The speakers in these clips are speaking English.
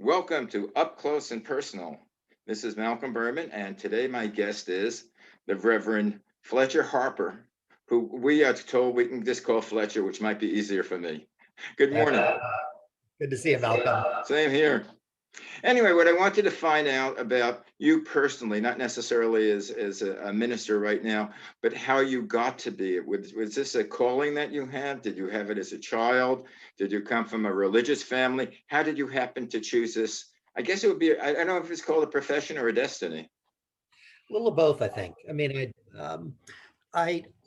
Welcome to Up Close and Personal. This is Malcolm Berman, and today my guest is the Reverend Fletcher Harper, who we are told we can just call Fletcher, which might be easier for me. Good morning. Good to see you, Malcolm. Same here. Anyway, what I wanted to find out about you personally, not necessarily as a minister right now, but how you got to be it. Was this a calling that you had? Did you have it as a child? Did you come from a religious family? How did you happen to choose this? I guess it would be, I don't know if it's called a profession or a destiny. A little of both, I think. I mean,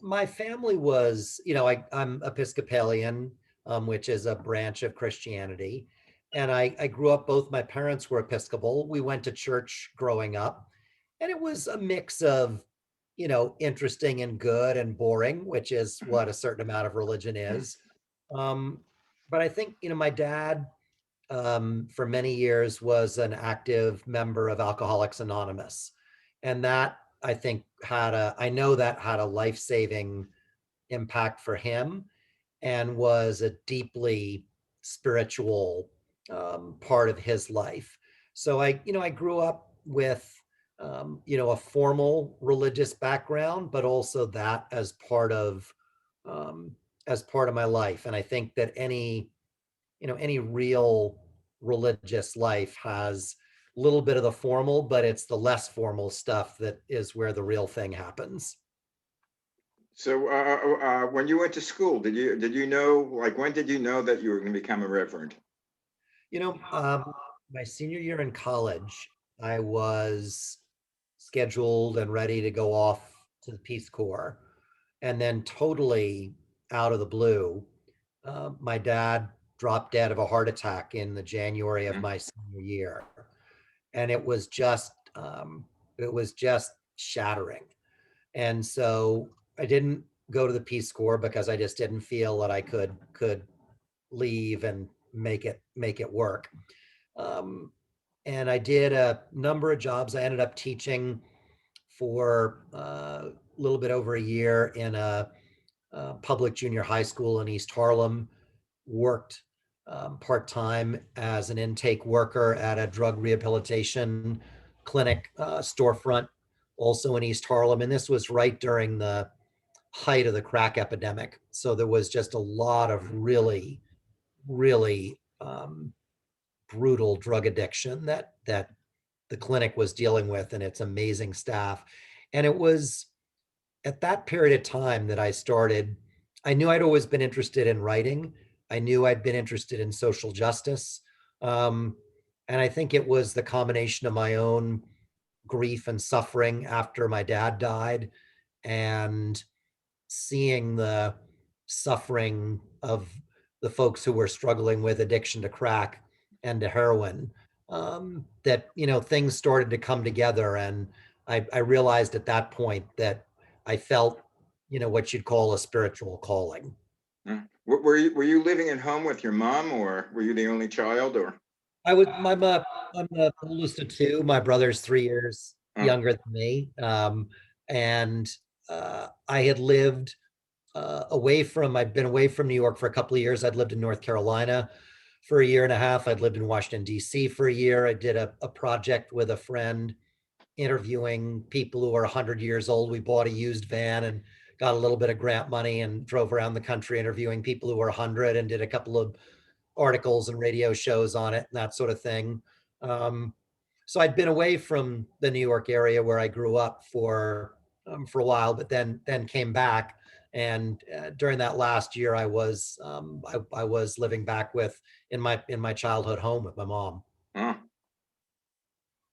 my family was, I'm Episcopalian, which is a branch of Christianity, and I grew up. Both my parents were Episcopal. We went to church growing up, and it was a mix of, interesting and good and boring, which is what a certain amount of religion is. Um, but I think, my dad, for many years was an active member of Alcoholics Anonymous. And that I think I know that had a life-saving impact for him and was a deeply spiritual part of his life. So I grew up with, a formal religious background, but also that um, as part of my life. And I think that any real religious life has a little bit of the formal, but it's the less formal stuff that is where the real thing happens. So when you went to school, did you know, like, when did you know that you were going to become a reverend? You know, um, my senior year in college, I was scheduled and ready to go off to the Peace Corps. And then, totally out of the blue, my dad dropped dead of a heart attack in the January of Mhm. my senior year. And it was just shattering. And so I didn't go to the Peace Corps because I just didn't feel that I could leave and make it work. Um, and I did a number of jobs. I ended up teaching for a little bit over a year in a public junior high school in East Harlem. Worked part time as an intake worker at a drug rehabilitation clinic storefront, also in East Harlem. And this was right during the height of the crack epidemic. So there was just a lot of really, really brutal drug addiction that the clinic was dealing with, and its amazing staff. And it was at that period of time that I knew I'd always been interested in writing. I knew I'd been interested in social justice. Um, and I think it was the combination of my own grief and suffering after my dad died, and seeing the suffering of the folks who were struggling with addiction to crack and to heroin, that things started to come together. And I realized at that point that I felt what you'd call a spiritual calling. Were you living at home with your mom, or were you the only child, or? I'm the oldest of two. My brother's 3 years uh, younger than me. And I had lived I'd been away from New York for a couple of years. I'd lived in North Carolina for a year and a half. I'd lived in Washington, D.C. for a year. I did a project with a friend interviewing people who are 100 years old. We bought a used van and got a little bit of grant money and drove around the country interviewing people who were 100, and did a couple of articles and radio shows on it and that sort of thing. Um, so I'd been away from the New York area where I grew up for a while, but then came back. And during that last year, I was living back with in my childhood home with my mom. uh,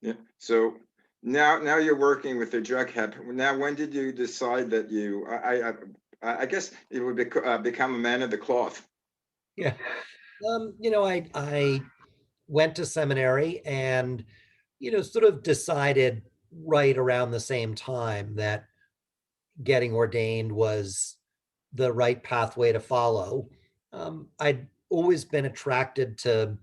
yeah. So now you're working with the drug hab. Now, when did you decide that I guess it would become a man of the cloth? Yeah. I went to seminary and sort of decided right around the same time that getting ordained was the right pathway to follow. I'd always been attracted to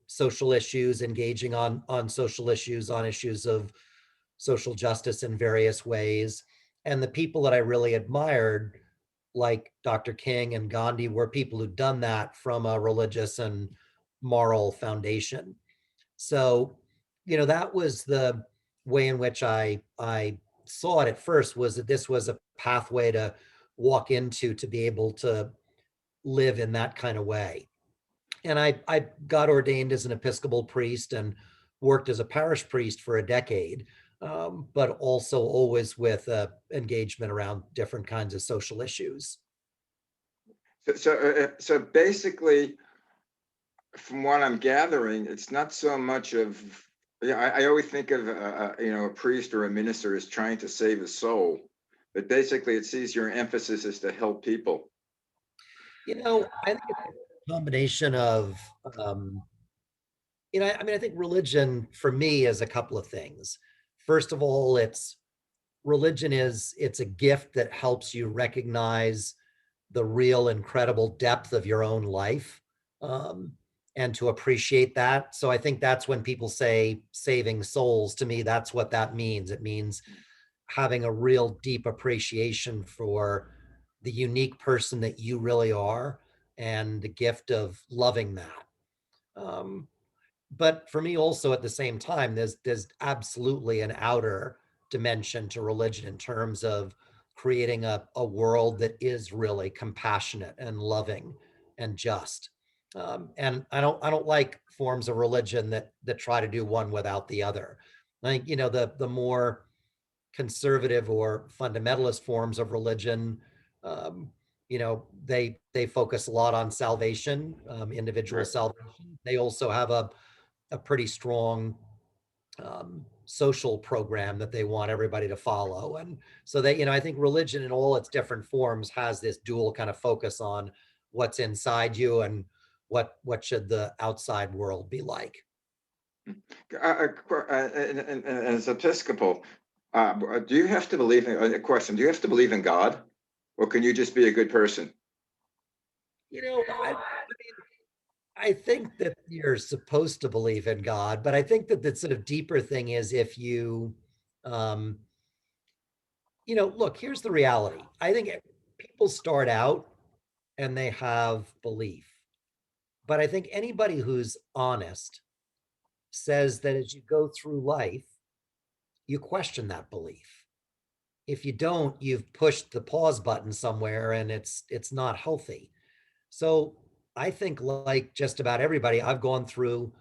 social issues, engaging on social issues, on issues of social justice in various ways. And the people that I really admired, like Dr. King and Gandhi, were people who'd done that from a religious and moral foundation. So, that was the way in which I saw it at first, was that this was a pathway to walk into, to be able to live in that kind of way. And I got ordained as an Episcopal priest and worked as a parish priest for a decade, but also always with engagement around different kinds of social issues. So basically, from what I'm gathering, it's not so much of, yeah, I always think of, a priest or a minister as trying to save a soul, but basically it sees your emphasis is to help people. I think it's a combination of, um, I think religion for me is a couple of things. First of all, it's a gift that helps you recognize the real incredible depth of your own life, um, and to appreciate that. So I think that's when people say saving souls, to me, that's what that means. It means having a real deep appreciation for the unique person that you really are, and the gift of loving that. Um, but for me also, at the same time, there's absolutely an outer dimension to religion, in terms of creating a world that is really compassionate and loving and just. And I don't like forms of religion that try to do one without the other. I think, the more conservative or fundamentalist forms of religion, um, they focus a lot on salvation, individual Right. salvation. They also have a pretty strong social program that they want everybody to follow. And so I think religion in all its different forms has this dual kind of focus on what's inside you, and what should the outside world be like. And as Episcopal, do you have to believe in, a question, do you have to believe in God, or can you just be a good person? I think that you're supposed to believe in God, but I think that the sort of deeper thing is, if um, look, here's the reality. I think people start out and they have belief, but I think anybody who's honest says that as you go through life, you question that belief. If you don't, you've pushed the pause button somewhere, and it's not healthy. So I think, like just about everybody, I've gone through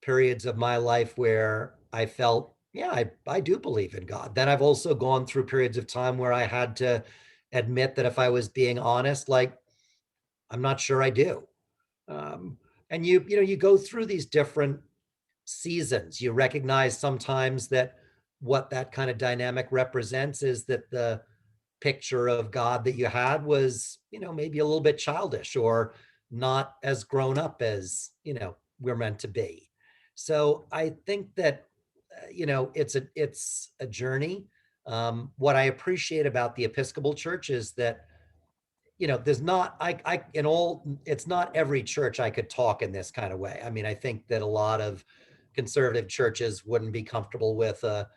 periods of my life where I felt, yeah, I do believe in God. Then I've also gone through periods of time where I had to admit that if I was being honest, like, I'm not sure I do. Um, and you go through these different seasons. You recognize sometimes that what that kind of dynamic represents is that the picture of God that you had was, maybe a little bit childish, or not as grown up as, we're meant to be. So I think that, it's a journey. What I appreciate about the Episcopal Church is that, there's not, it's not every church I could talk in this kind of way. I mean, I think that a lot of conservative churches wouldn't be comfortable with a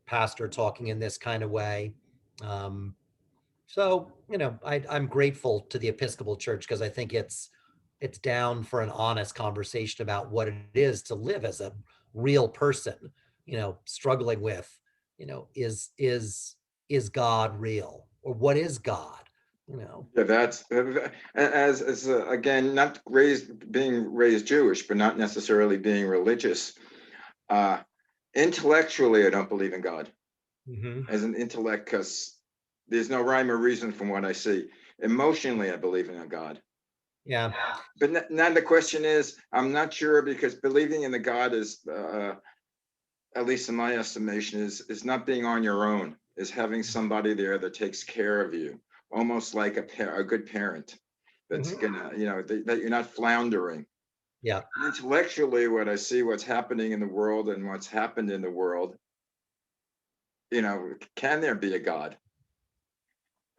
pastor talking in this kind of way. Um, so, I'm grateful to the Episcopal Church, because I think it's down for an honest conversation about what it is to live as a real person, struggling with, is God real, or what is God? You know. Yeah, that's as again, not being raised Jewish, but not necessarily being religious. Uh, Intellectually, I don't believe in God Hmm. as an intellect, because there's no rhyme or reason from what I see. Emotionally, I believe in a God. Yeah. But now the question is, I'm not sure, because believing in the God is, at least in my estimation, is not being on your own, is having somebody there that takes care of you, almost like a good parent that's Hmm. gonna, that you're not floundering. Yeah. Intellectually, what I see, what's happening in the world and what's happened in the world, can there be a God?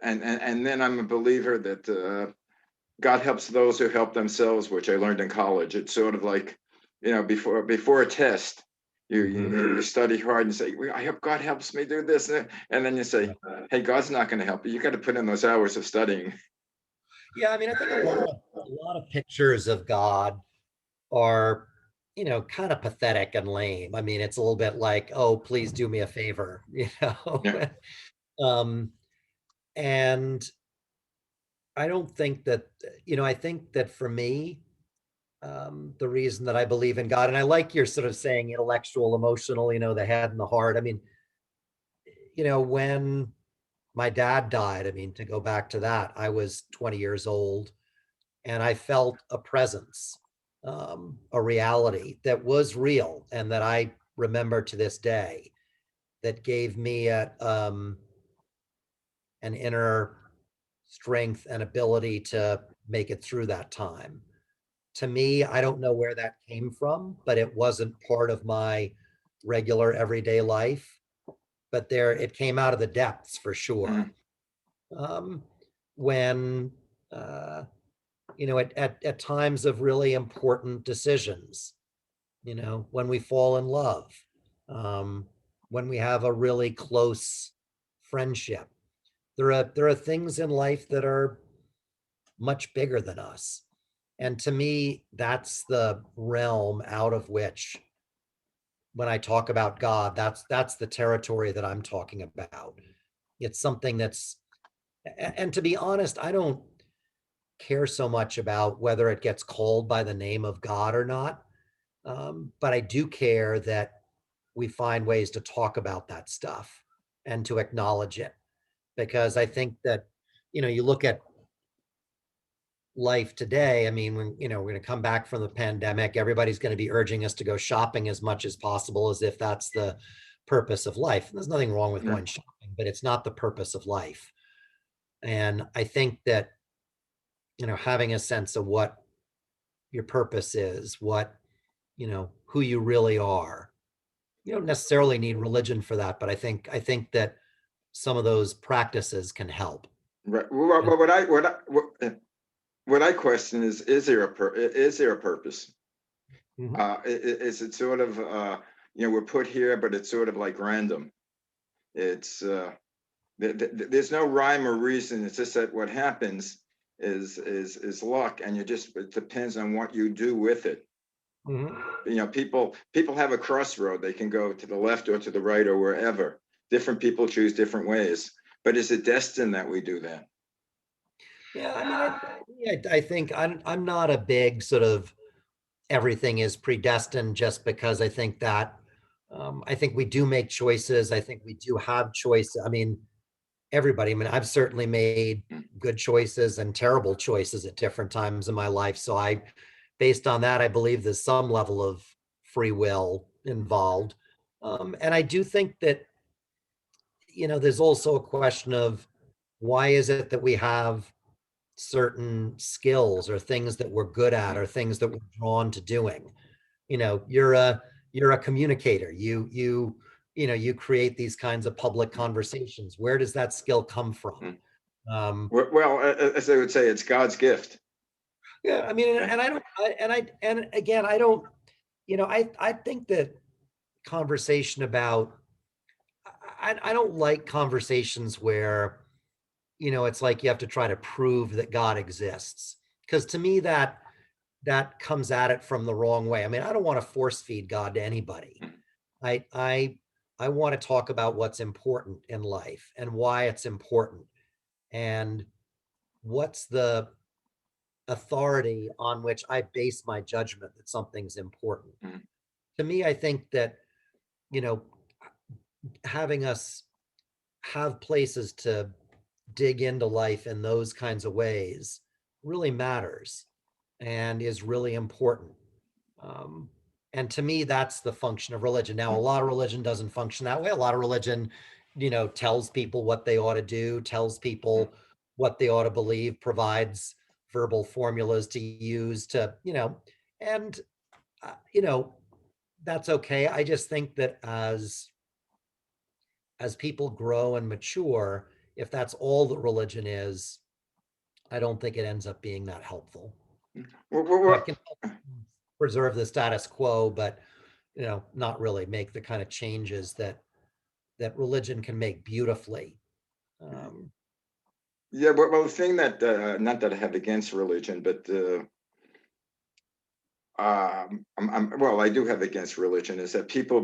And then I'm a believer that God helps those who help themselves, which I learned in college. It's sort of like, before a test, you study hard and say, "Well, I hope God helps me do this," and then you say, "Hey, God's not going to help you. You got to put in those hours of studying." Yeah. I mean, I think a lot of pictures of God are, kind of pathetic and lame. I mean, it's a little bit like, oh, please do me a favor, Yeah. Um, and I don't think that, I think that for me, the reason that I believe in God, and I like your sort of saying intellectual, emotional, the head and the heart. I mean, when my dad died, I mean, to go back to that, I was 20 years old and I felt a presence, a reality that was real and that I remember to this day that gave me an inner strength and ability to make it through that time. To me, I don't know where that came from, but it wasn't part of my regular everyday life. But there, it came out of the depths for sure. Mhm. Um, when uh, at times of really important decisions, when we fall in love, um, when we have a really close friendship, there are things in life that are much bigger than us. And to me, that's the realm out of which, when I talk about God, that's the territory that I'm talking about. It's something that's, and to be honest, I don't care so much about whether it gets called by the name of God or not. But I do care that we find ways to talk about that stuff and to acknowledge it, because I think that, you look at life today. I mean, when, we're going to come back from the pandemic, everybody's going to be urging us to go shopping as much as possible, as if that's the purpose of life. And there's nothing wrong with Yeah. going shopping, but it's not the purpose of life. And I think that, having a sense of what your purpose is, what, who you really are. You don't necessarily need religion for that, but I think that some of those practices can help. Right. Well, what I question is there is there a purpose? Mhm. Is it sort of, we're put here, but it's sort of like random. It's there's no rhyme or reason. It's just that what happens is luck, and it depends on what you do with it. Mhm. People have a crossroad. They can go to the left or to the right or wherever. Different people choose different ways. But is it destined that we do that? Yeah, I mean, I think I'm not a big sort of everything is predestined, just because I think we do make choices. I think we do have choices. I mean, everybody. I mean, I've certainly made Mm. good choices and terrible choices at different times in my life. So based on that, I believe there's some level of free will involved. And I do think that, there's also a question of why is it that we have certain skills or things that we're good at Mm. or things that we're drawn to doing. You're a communicator. You create these kinds of public conversations. Where does that skill come from? Mm. Um, Well, as they would say, it's God's gift. yeah, I mean, Okay. and I don't, and again, I don't, I think that conversation about, I don't like conversations where, it's like you have to try to prove that God exists. Because to me, that comes at it from the wrong way. I mean, I don't want to force feed God to anybody. Mm. I I I want to talk about what's important in life and why it's important and what's the authority on which I base my judgment that something's important. Mm. To me, I think that, you know, having us have places to dig into life in those kinds of ways really matters and is really important. Um, and to me, that's the function of religion. Now, a Mm. lot of religion doesn't function that way. A lot of religion, tells people what they ought to do, tells Mm. people what they ought to believe, provides verbal formulas to use to, and, uh, you know, that's okay. I just think that as people grow and mature, if that's all that religion is, I don't think it ends up being that helpful. It can help preserve the status quo, but not really make the kind of changes that religion can make beautifully. Um, Yeah, well, the thing that, not that I have against religion, but well, I do have against religion is that people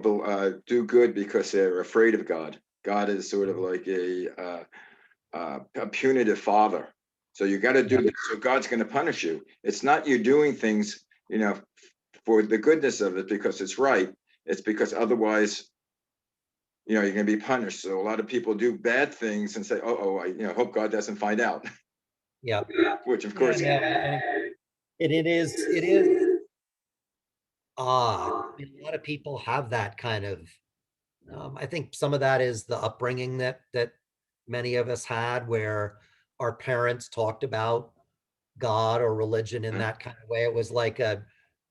do good because they're afraid of God. God is sort of like a punitive father. So you got to Yeah, do this. So God's going to punish you. It's not you doing things, for the goodness of it because it's right. It's because otherwise, you're going to be punished. So a lot of people do bad things and say, "Oh, I, hope God doesn't find out," yeah, which of yeah. course, No, it is odd. I mean, a lot of people have that kind of. I think some of that is the upbringing that many of us had, where our parents talked about God or religion in that kind of way. It was like a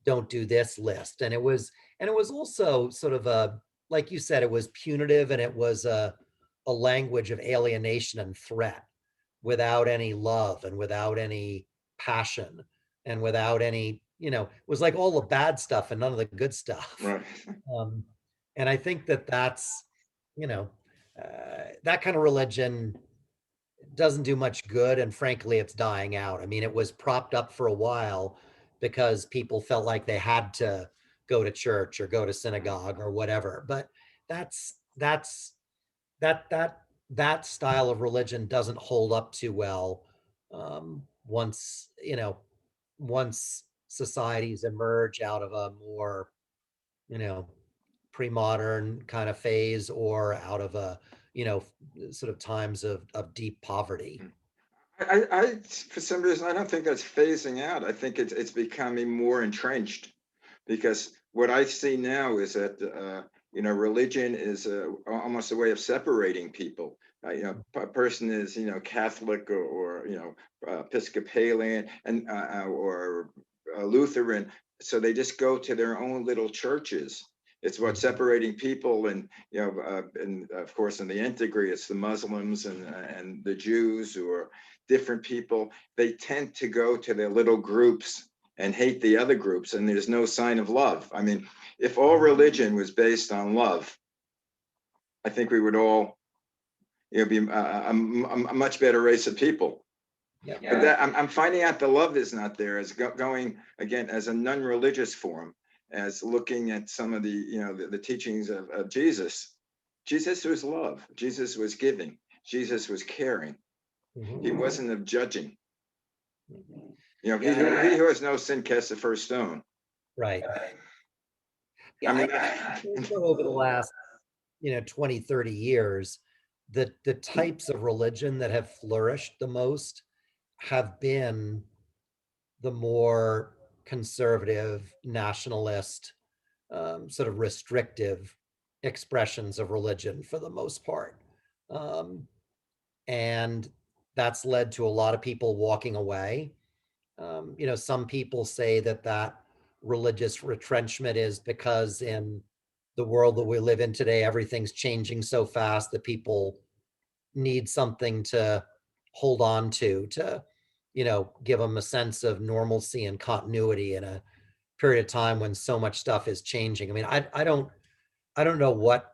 "don't do this" list, and it was also sort of a, like you said, it was punitive, and it was a language of alienation and threat, without any love and without any passion and without any, it was like all the bad stuff and none of the good stuff. right. Um, and I think that's, you know, that kind of religion doesn't do much good. And frankly, it's dying out. I mean, it was propped up for a while because people felt like they had to go to church or go to synagogue or whatever. But that's that style of religion doesn't hold up too well, once once societies emerge out of a more, you know pre-modern kind of phase, or out of a, sort of times of deep poverty. For some reason, I don't think that's phasing out. I think it's becoming more entrenched because what I see now is that religion is almost a way of separating people. A person is Catholic or Episcopalian or Lutheran, so they just go to their own little churches. It's what's Mhm. separating people, and of course in the integrity, it's the Muslims and the Jews who are different people. They tend to go to their little groups and hate the other groups, and there's no sign of love. I mean, if all religion was based on love, I think we would all be a much better race of people. Yeah. But that I'm finding out the love is not there, as going again as a non-religious form, as looking at some of the teachings of Jesus. Jesus was love. Jesus was giving. Jesus was caring. He Mhm. wasn't of judging. Yeah, He who has no sin cast the first stone. right. I Yeah, mean, I think also over the last, 20, 30 years, the types of religion that have flourished the most have been the more conservative, nationalist, sort of restrictive expressions of religion for the most part. Um, and that's led to a lot of people walking away. Some people say that religious retrenchment is because in the world that we live in today, everything's changing so fast that people need something to hold on to, give them a sense of normalcy and continuity in a period of time when so much stuff is changing. I mean, I don't know what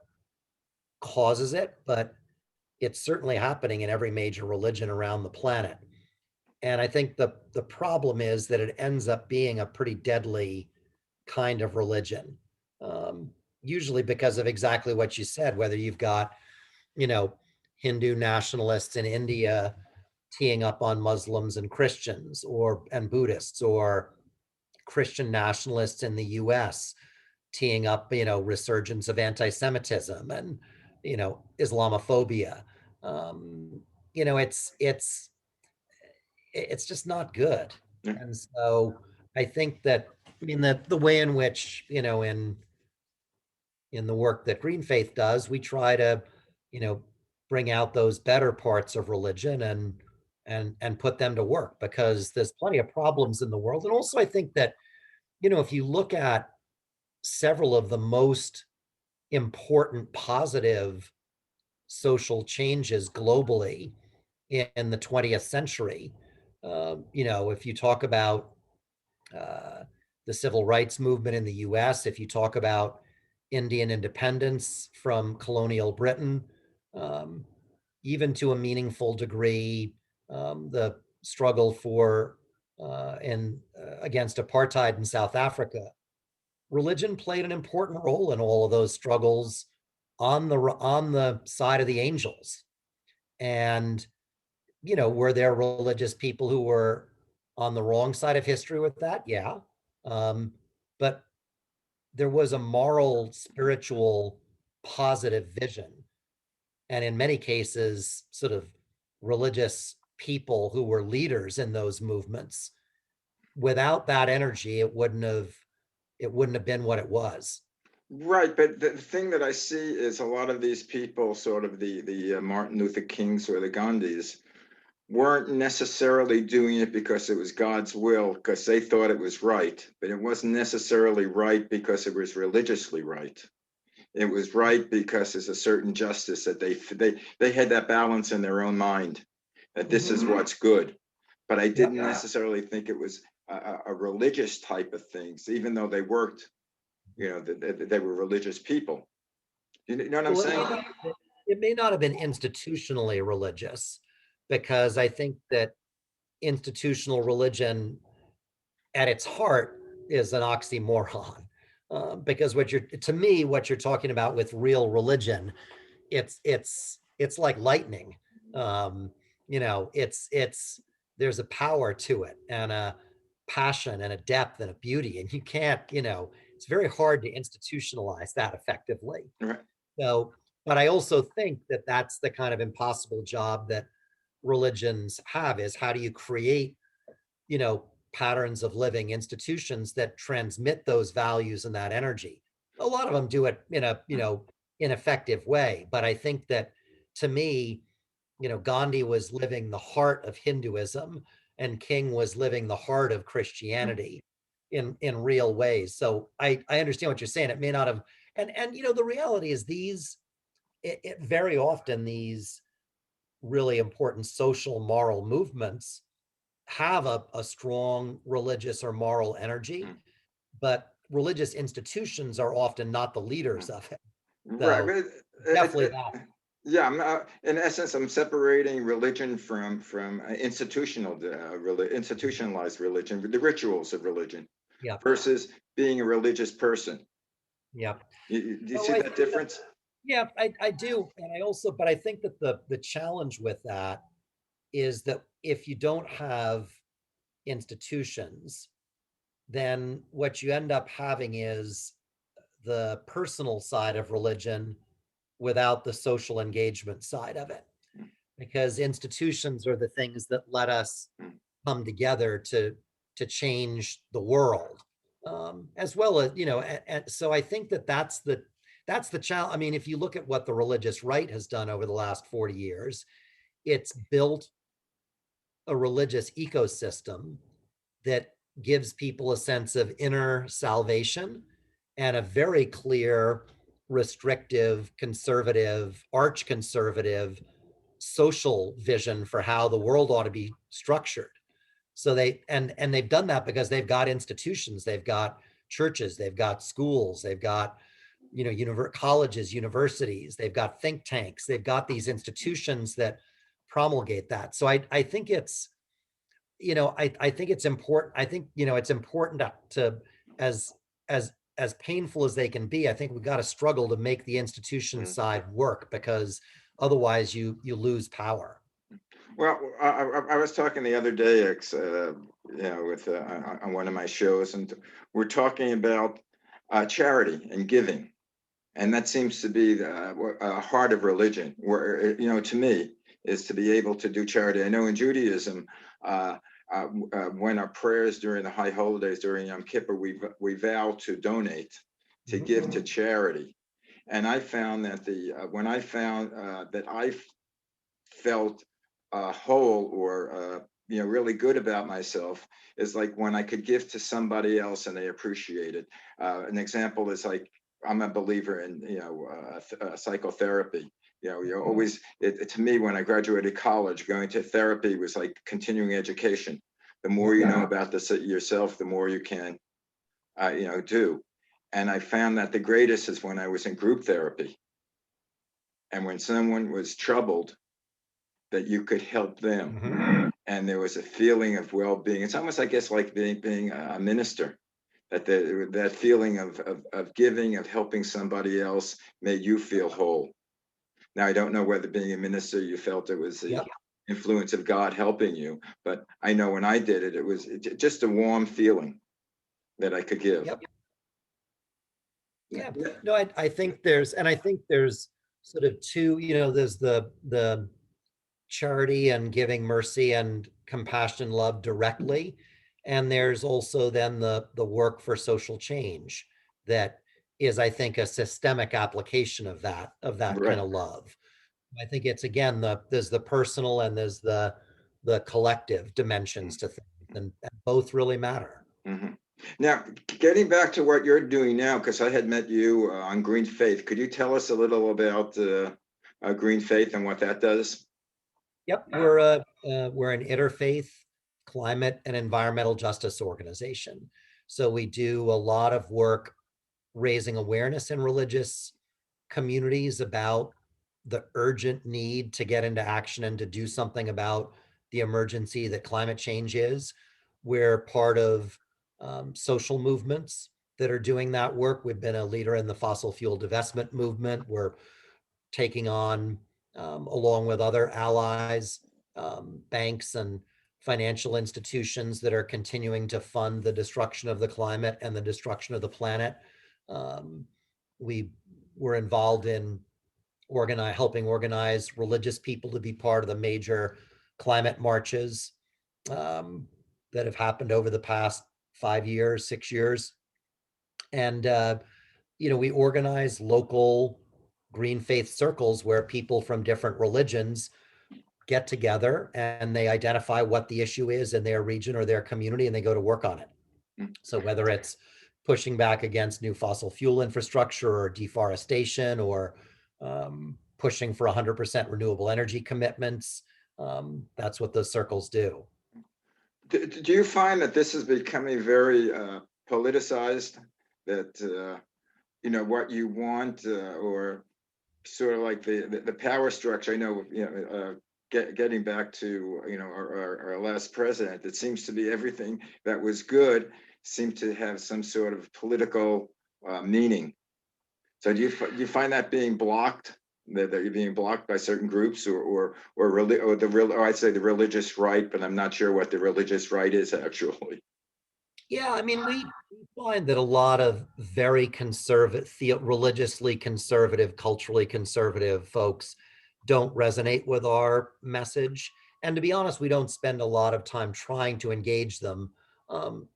causes it, but it's certainly happening in every major religion around the planet. And I think the problem is that it ends up being a pretty deadly kind of religion. Usually because of exactly what you said, whether you've got, you know, Hindu nationalists in India teeing up on Muslims and Christians, or and Buddhists, or Christian nationalists in the US teeing up, resurgence of anti-Semitism and, Islamophobia. Um, it's just not good. And so I think that, I mean, the way in which, in the work that Green Faith does, we try to, you know, bring out those better parts of religion and put them to work, because there's plenty of problems in the world. And also I think that, if you look at several of the most important positive social changes globally in the 20th century, if you talk about uh, the civil rights movement in the US, if you talk about Indian independence from colonial Britain, um, even to a meaningful degree, the struggle for against apartheid in South Africa, religion played an important role in all of those struggles on the side of the angels. And were there religious people who were on the wrong side of history with that? Yeah. But there was a moral, spiritual, positive vision. And in many cases, sort of religious people who were leaders in those movements. Without that energy, it wouldn't have been what it was. Right, but the thing that I see is a lot of these people, sort of the Martin Luther Kings or the Gandhis, weren't necessarily doing it because it was God's will, because they thought it was right, but it wasn't necessarily right because it was religiously right. It was right because there's a certain justice that they had that balance in their own mind, that this is what's good. But I Yep. didn't necessarily think it was a religious type of things, even though they worked, they were religious people. You know what I'm Well, saying? it may not have been institutionally religious, because I think that institutional religion at its heart is an oxymoron. Because to me, what you're talking about with real religion, it's like lightning. Um, there's a power to it, and a passion and a depth and a beauty, and you can't, it's very hard to institutionalize that effectively. Right. So, but I also think that that's the kind of impossible job that religions have, is how do you create, patterns of living, institutions that transmit those values and that energy. A lot of them do it in a, ineffective way. But I think that, to me, Gandhi was living the heart of Hinduism, and King was living the heart of Christianity in real ways. So I understand what you're saying. It may not have, and the reality is very often these really important social moral movements have a strong religious or moral energy, but religious institutions are often not the leaders of it. Right, So but definitely that. yeah, in essence, I'm separating religion from institutionalized religion, the rituals of religion, Yeah. versus being a religious person. Yeah. Do you Oh, see I that think that, difference? yeah, I do. And I also, but I think that the challenge with that is that if you don't have institutions, then what you end up having is the personal side of religion without the social engagement side of it, because institutions are the things that let us come together to change the world, as well as, and so I think that that's the challenge. I mean, if you look at what the religious right has done over the last 40 years, it's built a religious ecosystem that gives people a sense of inner salvation, and a very clear, restrictive, conservative, arch conservative social vision for how the world ought to be structured. So they've done that because they've got institutions, they've got churches, they've got schools, they've got, colleges, universities, they've got think tanks, they've got these institutions that promulgate that. So I think I think it's important. I think, it's important to, as as painful as they can be, I think we've got to struggle to make the institution Mm. side work, because otherwise you lose power. Well, I was talking the other day, with on one of my shows, and we're talking about charity and giving, and that seems to be the heart of religion. Where to me, is to be able to do charity. I know in Judaism, when our prayers during the high holidays during Yom Kippur, we vow to donate, to give to charity. And I found that when I found that I felt whole, or really good about myself, is like when I could give to somebody else and they appreciate it. An example is, like, I'm a believer in psychotherapy. You're always, to me, when I graduated college, going to therapy was like continuing education. The more you know about this yourself, the more you can do. And I found that the greatest is when I was in group therapy, and when someone was troubled, that you could help them. Mhm. and there was a feeling of well-being. It's almost, I guess, like being a minister, that that feeling of giving, of helping somebody else made you feel whole. Now, I don't know whether being a minister, you felt it was the Yep. influence of God helping you, but I know when I did it, it was just a warm feeling that I could give. Yep. Yeah. Yeah. No, I think there's sort of two, there's the charity and giving mercy and compassion, love directly. And there's also then the work for social change that is, I think, a systemic application of that kind Right. of love. I think it's, again, there's the personal and there's the collective dimensions to things, and both really matter. Mhm. Now, getting back to what you're doing now, because I had met you on Green Faith, could you tell us a little about Green Faith and what that does? Yep, we're an interfaith climate and environmental justice organization. So we do a lot of work raising awareness in religious communities about the urgent need to get into action and to do something about the emergency that climate change is. We're part of social movements that are doing that work. We've been a leader in the fossil fuel divestment movement. We're taking on, along with other allies, banks and financial institutions that are continuing to fund the destruction of the climate and the destruction of the planet. Um, we were involved in helping organize religious people to be part of the major climate marches um, that have happened over the past 5 years, 6 years. And we organize local green faith circles where people from different religions get together and they identify what the issue is in their region or their community, and they go to work on it. Mm. So whether it's pushing back against new fossil fuel infrastructure or deforestation, or pushing for 100% renewable energy commitments, that's what those circles do. Do you find that this is becoming very politicized? That what you want, or sort of like the power structure. I know, getting back to our last president, it seems to be everything that was good seemed to have some sort of political meaning. So do you find that being blocked? That you're being blocked by certain groups, or the real, or I'd say the religious right, but I'm not sure what the religious right is actually. Yeah, I mean, we find that a lot of very conservative, religiously conservative, culturally conservative folks don't resonate with our message. And to be honest, we don't spend a lot of time trying to engage them.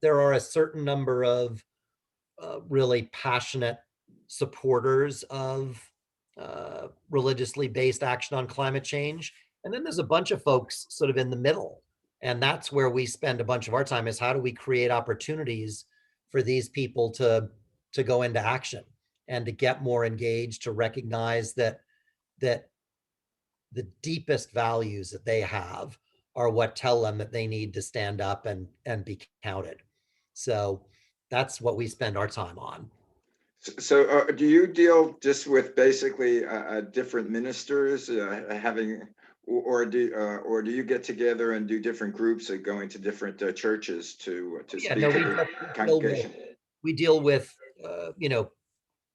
There are a certain number of really passionate supporters of religiously based action on climate change. And then there's a bunch of folks sort of in the middle. And that's where we spend a bunch of our time, is how do we create opportunities for these people to go into action and to get more engaged, to recognize that the deepest values that they have are what tell them that they need to stand up and be counted. So that's what we spend our time on. So, do you deal just with basically different ministers having, or do you get together and do different groups or going to different churches to Yeah, speak no, to the congregation? we deal with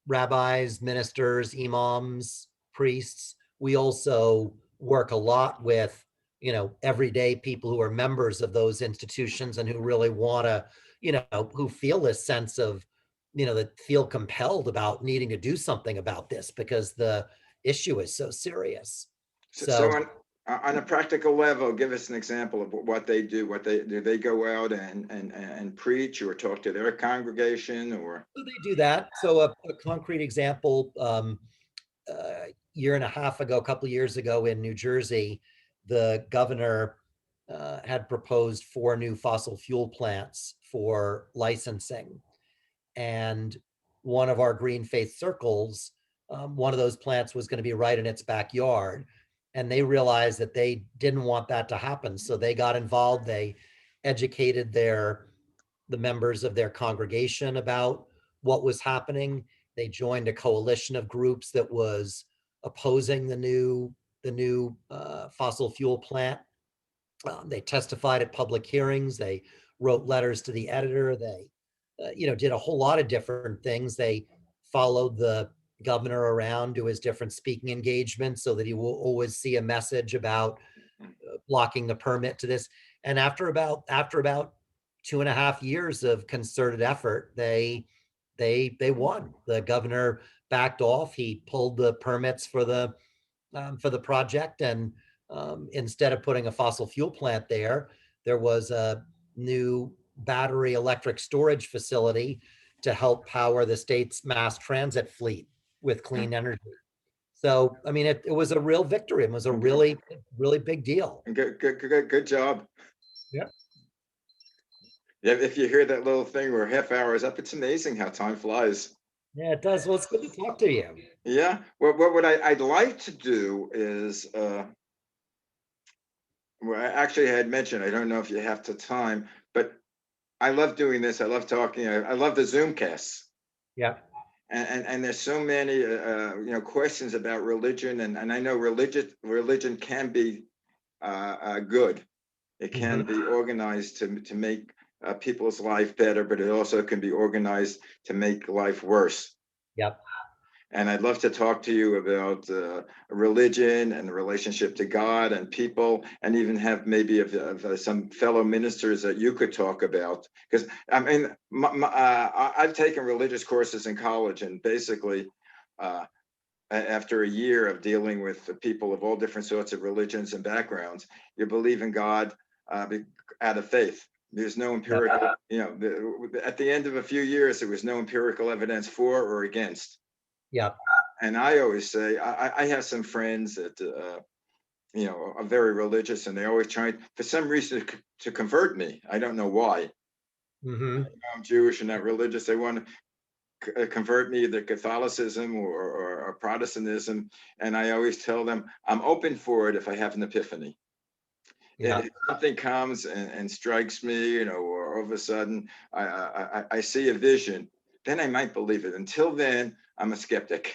rabbis, ministers, imams, priests. We also work a lot with everyday people who are members of those institutions and who really want to, who feel this sense of, that feel compelled about needing to do something about this because the issue is so serious. So So on a practical level, give us an example of what they do. What they do? They go out and preach or talk to their congregation, or so they do that. So a concrete example, year and a half ago, a couple of years ago in New Jersey, the governor had proposed 4 new fossil fuel plants for licensing. And one of our green faith circles, one of those plants was going to be right in its backyard. And they realized that they didn't want that to happen. So they got involved. They educated the members of their congregation about what was happening. They joined a coalition of groups that was opposing the new fossil fuel plant. They testified at public hearings. They wrote letters to the editor. They, did a whole lot of different things. They followed the governor around to his different speaking engagements so that he will always see a message about blocking the permit to this. And after about 2.5 years of concerted effort, they won. The governor backed off. He pulled the permits for the project, and instead of putting a fossil fuel plant there was a new battery electric storage facility to help power the state's mass transit fleet with clean energy. So, I mean, it was a real victory. It was a really, really big deal. Good job. Yeah. Yeah, if you hear that little thing where half hour is up, it's amazing how time flies. Yeah, it does. Well, it's good to talk to you. Yeah. What I'd like to do is, well, I actually had mentioned, I don't know if you have the time, but I love doing this. I love talking. I love the Zoomcasts. Yeah. And there's so many questions about religion, and I know religion can be good. It can be organized to make people's life better, but it also can be organized to make life worse. Yep. And I'd love to talk to you about religion and the relationship to God and people, and even have maybe of some fellow ministers that you could talk about. Because I mean, I've taken religious courses in college, and basically, after a year of dealing with the people of all different sorts of religions and backgrounds, you believe in God out of faith. There's no empirical, at the end of a few years, there was no empirical evidence for or against. Yep. And I always say, I have some friends that, are very religious, and they always try, for some reason, to convert me. I don't know why. I'm Jewish and not religious. They want to convert me to Catholicism or Protestantism. And I always tell them, I'm open for it if I have an epiphany. Yeah. If something comes and strikes me, or all of a sudden I see a vision, then I might believe it. Until then, I'm a skeptic.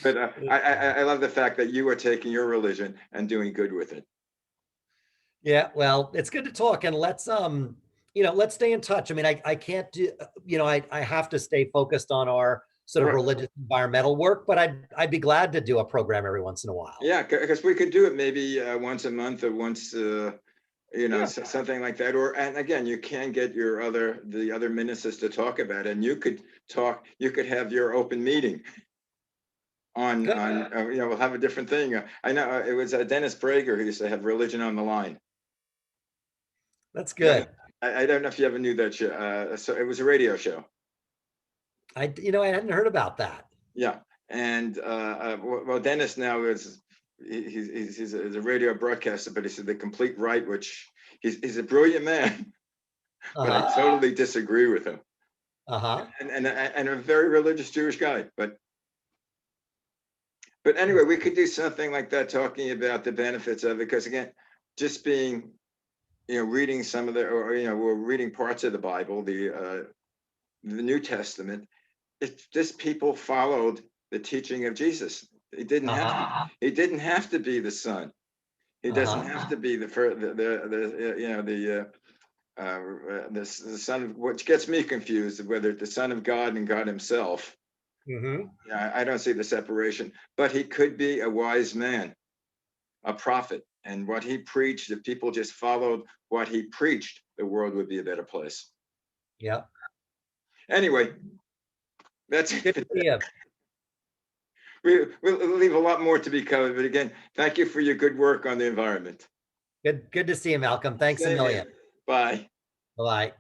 But I love the fact that you are taking your religion and doing good with it. Yeah, well, it's good to talk, and let's stay in touch. I mean, I can't do, I have to stay focused on our sort of Right. religious environmental work, but I'd be glad to do a program every once in a while. Yeah, because we could do it maybe once a month or once, Yeah. something like that. And again, you can get the other ministers to talk about it, and you could have your open meeting on, Good. we'll have a different thing. I know it was Dennis Prager who used to have Religion on the Line. That's Yeah, good. I don't know if you ever knew that show. So it was a radio show. I hadn't heard about that. Yeah, and well, Dennis now he's a radio broadcaster, but he's the complete right, which he's a brilliant man, but I totally disagree with him. And a very religious Jewish guy, but anyway, we could do something like that, talking about the benefits of it, because again, just being, reading some of we're reading parts of the Bible, the New Testament. It's just people followed the teaching of Jesus. He didn't have to be the Son. He doesn't have to be the Son of, which gets me confused, whether it's the Son of God and God Himself. I don't see the separation, but he could be a wise man, a prophet, and what he preached, if people just followed what he preached, the world would be a better place. Yeah. Anyway, that's Good to see you. We'll leave a lot more to be covered, but again, thank you for your good work on the environment. Good to see you, Malcolm. Thanks a million. Bye. Bye.